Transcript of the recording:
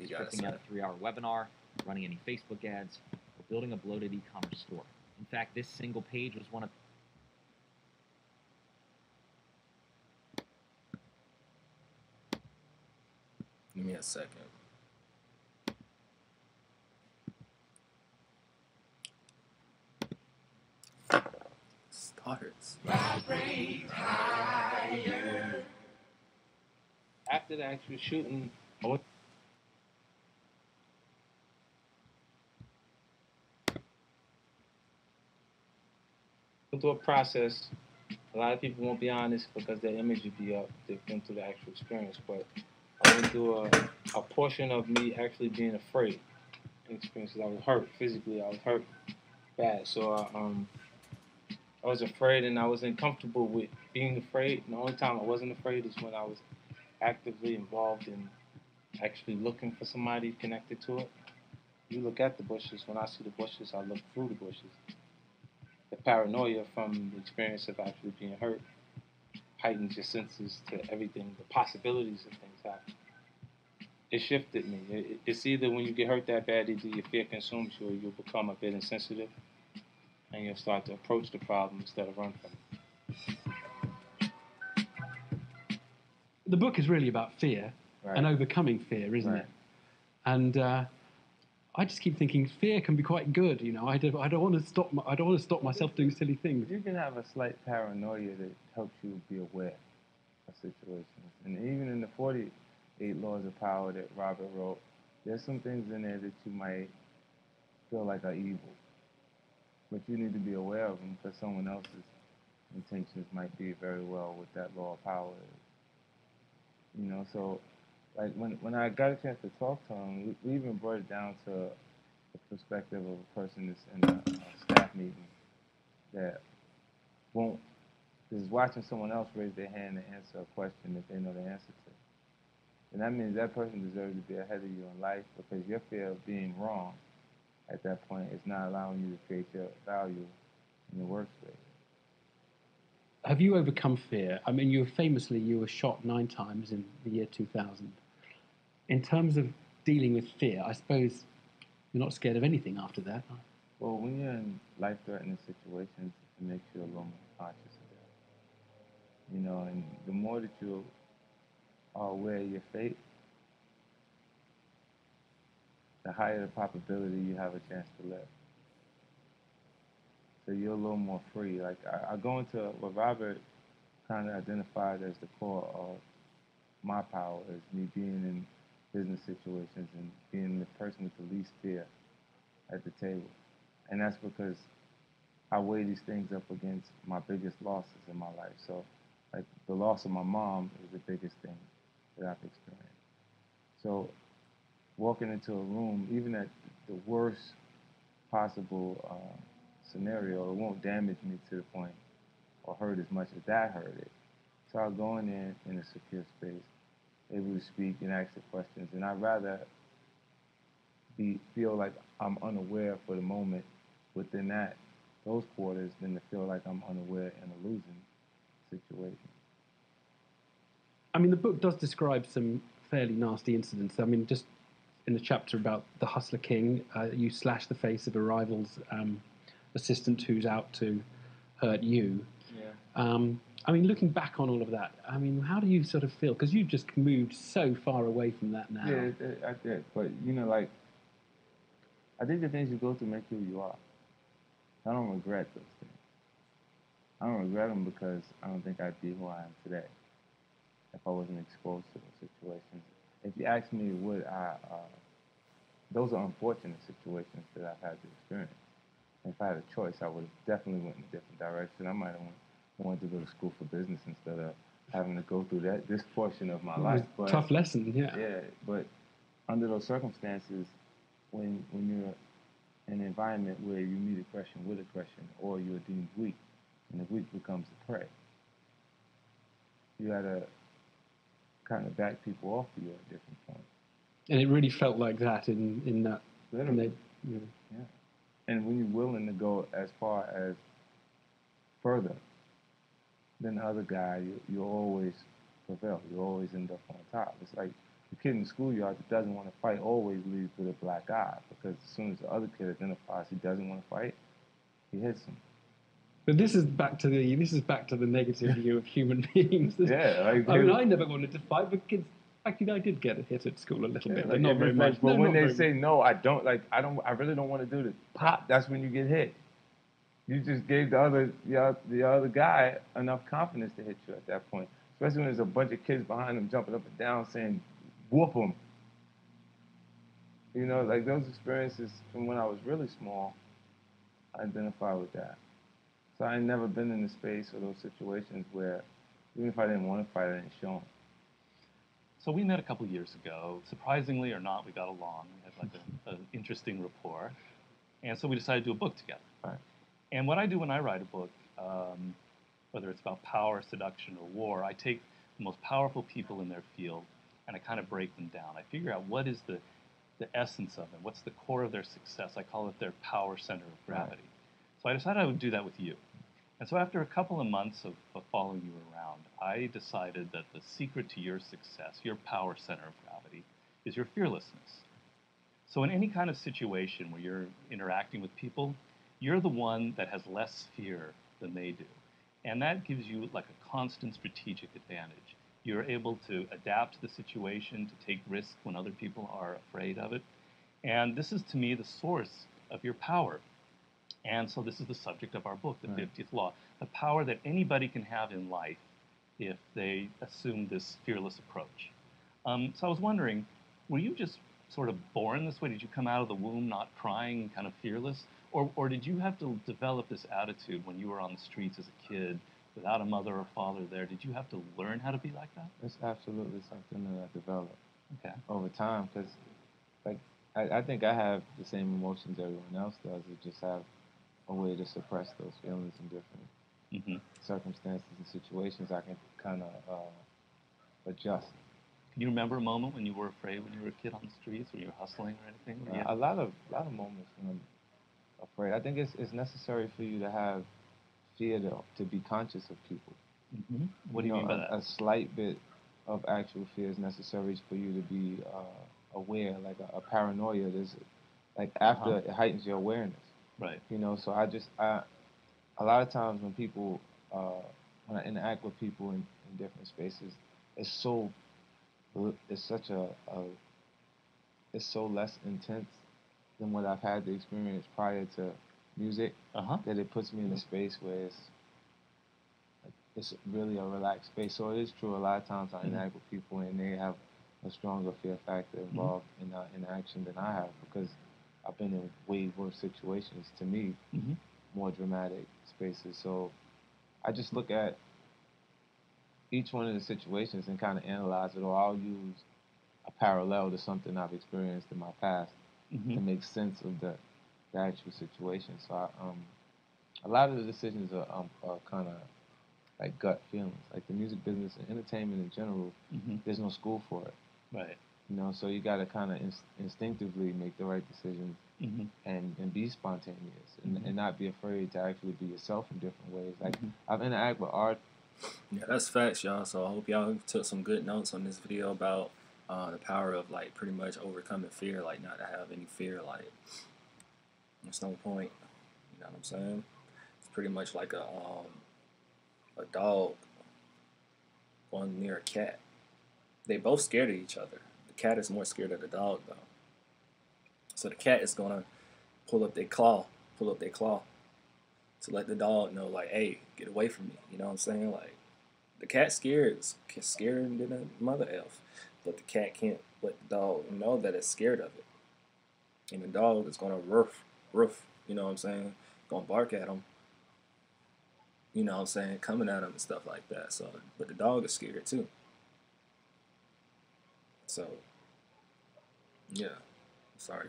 scripting out a 3-hour webinar, running any Facebook ads, or building a bloated e-commerce store. In fact, this single page was one of... Give me a second. Starts. After the actual shooting, I went through a process. A lot of people won't be honest because their image would be up. They've been through the actual experience, but I went through a portion of me actually being afraid in experiences. I was hurt physically. I was hurt bad. So I was afraid, and I was uncomfortable with being afraid. And the only time I wasn't afraid is when I was actively involved in actually looking for somebody connected to it. You look at the bushes. When I see the bushes, I look through the bushes. The paranoia from the experience of actually being hurt heightens your senses to everything, the possibilities of things happen. It shifted me. It's either when you get hurt that bad, either your fear consumes you or you'll become a bit insensitive and you'll start to approach the problem instead of run from it. The book is really about fear and overcoming fear, isn't it? And I just keep thinking fear can be quite good. You know, I don't want to stop. I don't want to stop myself doing silly things. You can have a slight paranoia that helps you be aware of situations. And even in the 48 Laws of Power that Robert wrote, there's some things in there that you might feel like are evil, but you need to be aware of them because someone else's intentions might be very well what that law of power is. You know, so. Like when I got a chance to talk to him, we even brought it down to the perspective of a person that's in a staff meeting that is watching someone else raise their hand to answer a question that they know the answer to. And that means that person deserves to be ahead of you in life because your fear of being wrong at that point is not allowing you to create your value in your workspace. Have you overcome fear? I mean, you were shot 9 times in the year 2000. In terms of dealing with fear, I suppose you're not scared of anything after that. Well, when you're in life-threatening situations, it makes you a little more conscious of that. You know, and the more that you are aware of your fate, the higher the probability you have a chance to live. So you're a little more free. Like I go into what Robert kind of identified as the core of my power is me being in business situations and being the person with the least fear at the table. And that's because I weigh these things up against my biggest losses in my life. So like the loss of my mom is the biggest thing that I've experienced. So walking into a room, even at the worst possible scenario, it won't damage me to the point or hurt as much as that hurt it. So I'll go in there in a secure space, able to speak and ask the questions, and I'd rather feel like I'm unaware for the moment within those quarters than to feel like I'm unaware in a losing situation. I mean, the book does describe some fairly nasty incidents. I mean, just in the chapter about the Hustler King, you slash the face of a rival's assistant who's out to hurt you. Yeah. I mean, looking back on all of that, I mean, how do you sort of feel? Because you've just moved so far away from that now. Yeah, I did. But, you know, like, I think the things you go through make you who you are. I don't regret those things. I don't regret them because I don't think I'd be who I am today if I wasn't exposed to those situations. If you ask me, would I, those are unfortunate situations that I've had to experience. If I had a choice, I would have definitely went in a different direction. I might have wanted to go to school for business instead of having to go through this portion of my life. But, tough lesson, yeah. Yeah, but under those circumstances, when you're in an environment where you meet aggression with aggression, or you're deemed weak, and the weak becomes the prey, you gotta kind of back people off of you at different points. And it really felt like that in that. Literally. Yeah. And when you're willing to go as far as further than the other guy, you always prevail. You always end up on top. It's like the kid in the schoolyard that doesn't want to fight always leaves with a black eye, because as soon as the other kid identifies he doesn't want to fight, he hits him. But this is back to the negative view of human beings. Yeah, like, I mean, I never wanted to fight, but kids. Actually, I did get hit at school a little bit, but like, not very much. But No, when they very say much. no, I really don't want to do this. Pop, that's when you get hit. You just gave the other guy enough confidence to hit you at that point. Especially when there's a bunch of kids behind him jumping up and down saying, "Whoop him." You know, like those experiences from when I was really small, I identify with that. So I ain't never been in the space or those situations where, even if I didn't want to fight, I didn't show them. So we met a couple years ago. Surprisingly or not, we got along. We had like an interesting rapport. And so we decided to do a book together. Right. And what I do when I write a book, whether it's about power, seduction, or war, I take the most powerful people in their field and I kind of break them down. I figure out what is the essence of them, what's the core of their success. I call it their power center of gravity. Right. So I decided I would do that with you. And so after a couple of months of following you around, I decided that the secret to your success, your power center of gravity, is your fearlessness. So in any kind of situation where you're interacting with people, you're the one that has less fear than they do. And that gives you like a constant strategic advantage. You're able to adapt to the situation, to take risks when other people are afraid of it. And this is, to me, the source of your power. And so this is the subject of our book, The 50th Law, the power that anybody can have in life if they assume this fearless approach. So I was wondering, were you just sort of born this way? Did you come out of the womb not crying, kind of fearless? Or did you have to develop this attitude when you were on the streets as a kid without a mother or father there? Did you have to learn how to be like that? It's absolutely something that I developed over time, because like I think I have the same emotions everyone else does. It just have a way to suppress those feelings in different circumstances and situations. I can kind of adjust. Can you remember a moment when you were afraid when you were a kid on the streets, when you were hustling or anything? A lot of moments when I'm afraid. I think it's necessary for you to have fear to be conscious of people. What do you mean by that? A slight bit of actual fear is necessary for you to be aware, like a paranoia. There's like after it heightens your awareness. Right. You know, so a lot of times when people, when I interact with people in different spaces, it's so less intense than what I've had the experience prior to music, that it puts me in a space where it's really a relaxed space. So it is true, a lot of times I interact with people and they have a stronger fear factor involved in interaction than I have, because I've been in way worse situations, to me, more dramatic spaces. So I just look at each one of the situations and kind of analyze it, or I'll use a parallel to something I've experienced in my past to make sense of the actual situation. So a lot of the decisions are kind of like gut feelings. Like the music business and entertainment in general, there's no school for it. Right. You know, so you got to kind of instinctively make the right decisions and be spontaneous and not be afraid to actually be yourself in different ways. Like I've interacted with art. Yeah, that's facts, y'all. So I hope y'all took some good notes on this video about the power of like pretty much overcoming fear, like not to have any fear. Like there's no point. You know what I'm saying? It's pretty much like a dog going near a cat. They both scared of each other. The cat is more scared of the dog though. So the cat is gonna pull up their claw to let the dog know, like, hey, get away from me. You know what I'm saying? Like, the cat's scared. It's scarier than a mother elf. But the cat can't let the dog know that it's scared of it. And the dog is gonna roof, you know what I'm saying? Gonna bark at him. You know what I'm saying? Coming at him and stuff like that. So, but the dog is scared too. So, yeah. Sorry.